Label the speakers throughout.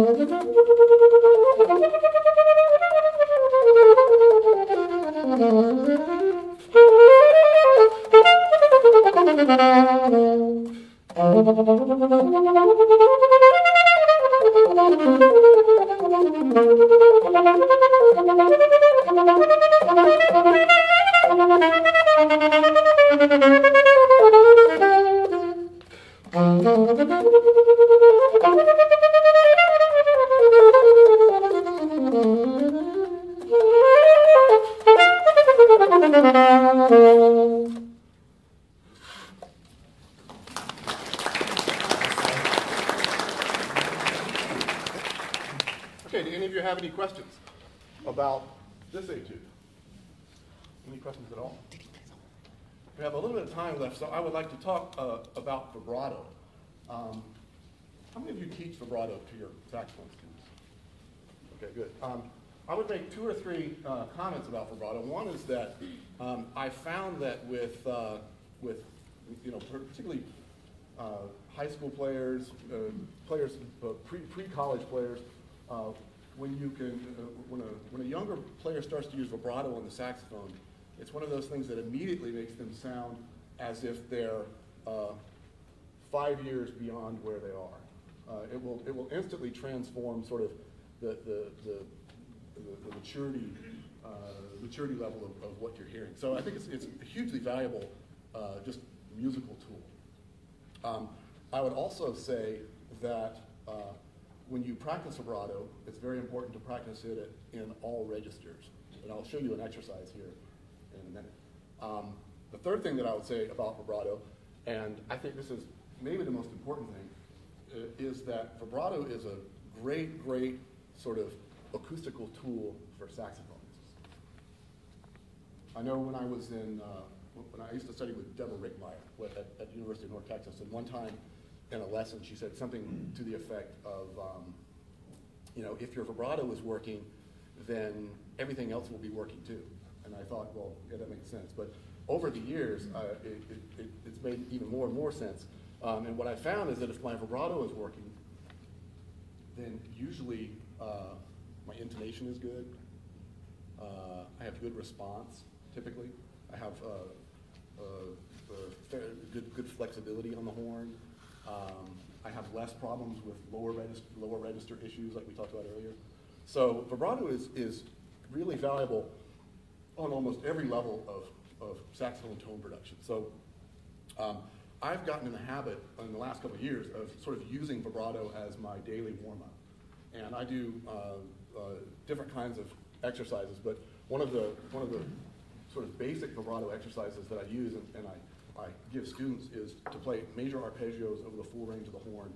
Speaker 1: Okay, do any of you have any questions about this etude? Any questions at all? We have a little bit of time left, so I would like to talk about vibrato. How many of you teach vibrato to your saxophone students? Okay, good. I would make 2 or 3 comments about vibrato. One is that I found that with particularly high school players, pre-college players, when a younger player starts to use vibrato on the saxophone, it's one of those things that immediately makes them sound as if they're 5 years beyond where they are. It will instantly transform sort of the maturity level of what you're hearing. So I think it's a hugely valuable just musical tool. I would also say that when you practice vibrato, it's very important to practice it in all registers. And I'll show you an exercise here in a minute. The third thing that I would say about vibrato, and I think this is maybe the most important thing, is that vibrato is a great sort of acoustical tool for saxophonists. I know when I was when I used to study with Deborah Rickmeyer at the University of North Texas, and one time in a lesson she said something to the effect of, if your vibrato is working, then everything else will be working too. And I thought, well, yeah, that makes sense. But over the years, it's made even more and more sense. And what I found is that if my vibrato is working, then usually my intonation is good. I have good response, typically. I have good flexibility on the horn. I have less problems with lower register issues like we talked about earlier. So vibrato is really valuable on almost every level of saxophone tone production. So I've gotten in the habit in the last couple of years of sort of using vibrato as my daily warm-up. And I do different kinds of exercises, but one of the sort of basic vibrato exercises that I use and I give students is to play major arpeggios over the full range of the horn.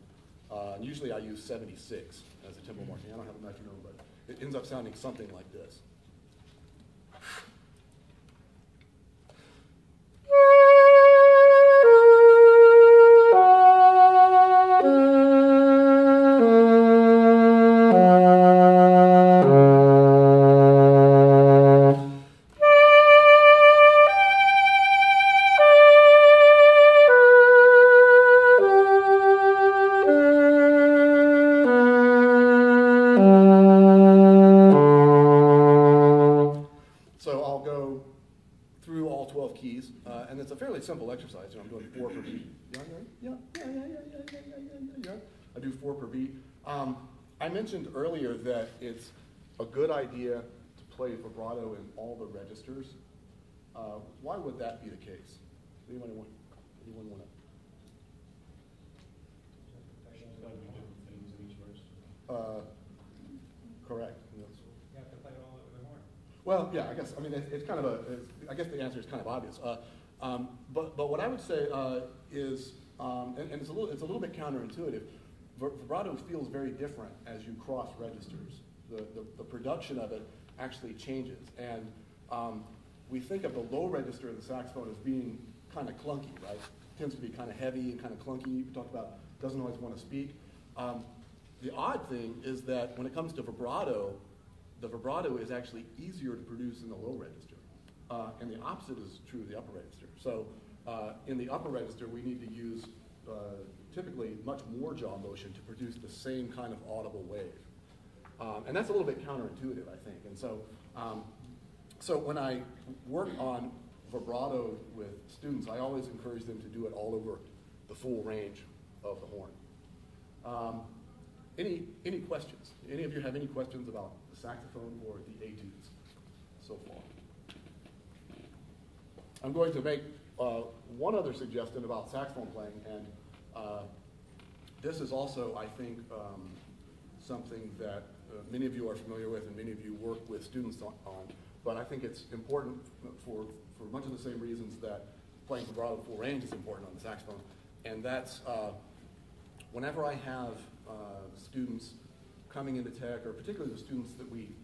Speaker 1: And usually I use 76 as a tempo marking. I don't have a metronome, but it ends up sounding something like this. Simple exercise. I'm doing 4 per beat. Yeah. I do 4 per beat. I mentioned earlier that it's a good idea to play vibrato in all the registers. Why would that be the case? Anyone want to? Correct.
Speaker 2: You have to play it all over the horn.
Speaker 1: Well, yeah. I guess it's kind of I guess the answer is kind of obvious. But what I would say is, and it's a little bit counterintuitive. Vibrato feels very different as you cross registers. The production of it actually changes, and we think of the low register of the saxophone as being kind of clunky, right? It tends to be kind of heavy and kind of clunky. We talked about doesn't always want to speak. The odd thing is that when it comes to vibrato, the vibrato is actually easier to produce in the low register. And the opposite is true of the upper register. So in the upper register, we need to use typically much more jaw motion to produce the same kind of audible wave. And that's a little bit counterintuitive, I think. And so, so when I work on vibrato with students, I always encourage them to do it all over the full range of the horn. Any questions? Any of you have any questions about the saxophone or the etudes so far? I'm going to make one other suggestion about saxophone playing, and this is also, I think, something that many of you are familiar with and many of you work with students on, but I think it's important for much of the same reasons that playing vibrato full range is important on the saxophone, and that's whenever I have students coming into Tech, or particularly the students that we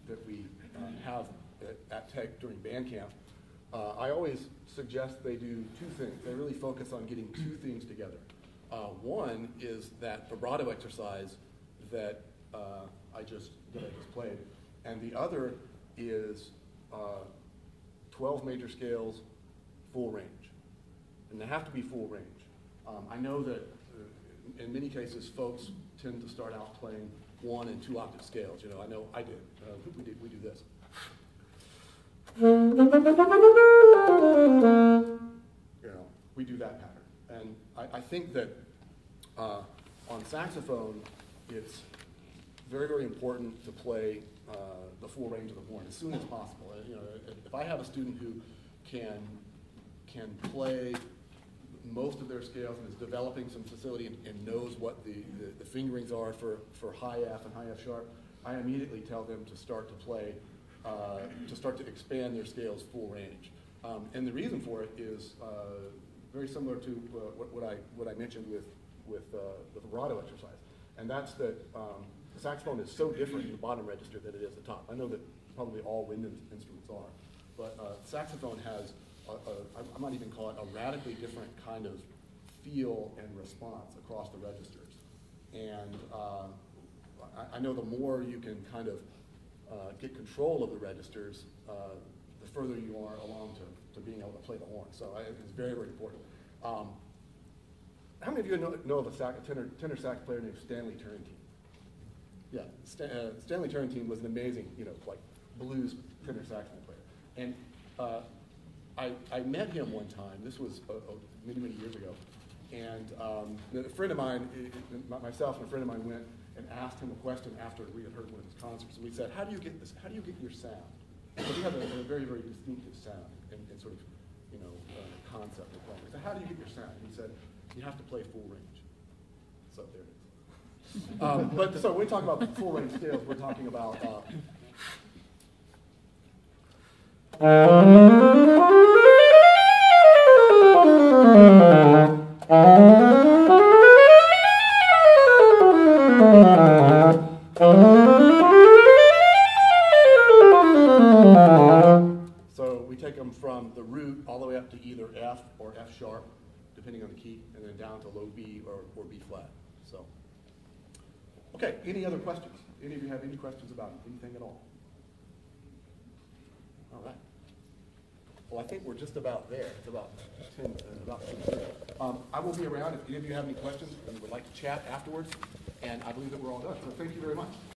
Speaker 1: have at Tech during band camp, I always suggest they do two things. They really focus on getting two things together. One is that vibrato exercise that I just played, and the other is 12 major scales, full range, and they have to be full range. I know that in many cases folks tend to start out playing 1 and 2 octave scales. You know, I know I did. We do this. You know, we do that pattern, and I think that on saxophone, it's very, very important to play the full range of the horn as soon as possible. You know, if I have a student who can play most of their scales and is developing some facility and knows what the fingerings are for high F and high F sharp, I immediately tell them to start to play, to start to expand their scales full range. And the reason for it is very similar to what I mentioned with the vibrato exercise, and that's that the saxophone is so different in the bottom register than it is the top. I know that probably all wind instruments are, but saxophone has I might even call it a radically different kind of feel and response across the registers. And I know the more you can kind of get control of the registers, the further you are along to being able to play the horn. So it's very, very important. How many of you know of a tenor sax player named Stanley Turrentine? Yeah, Stanley Turrentine was an amazing, like blues tenor saxophone player. And I met him one time. This was many, many years ago. And a friend of mine, myself and a friend of mine went and asked him a question after we had heard one of his concerts. And we said, how do you get this? How do you get your sound? So we have a very, very distinctive sound and sort of, concept of playing. We said, how do you get your sound? And he said, you have to play full range. So there it is. But so when we talk about full range scales, we're talking about so we take them from the root all the way up to either F or F sharp, depending on the key, and then down to low B or B flat. So, okay, any other questions? Any of you have any questions about anything at all? All right. Well, I think we're just about there. It's about 10. I will be around if any of you have any questions and would like to chat afterwards, and I believe that we're all done. So thank you very much.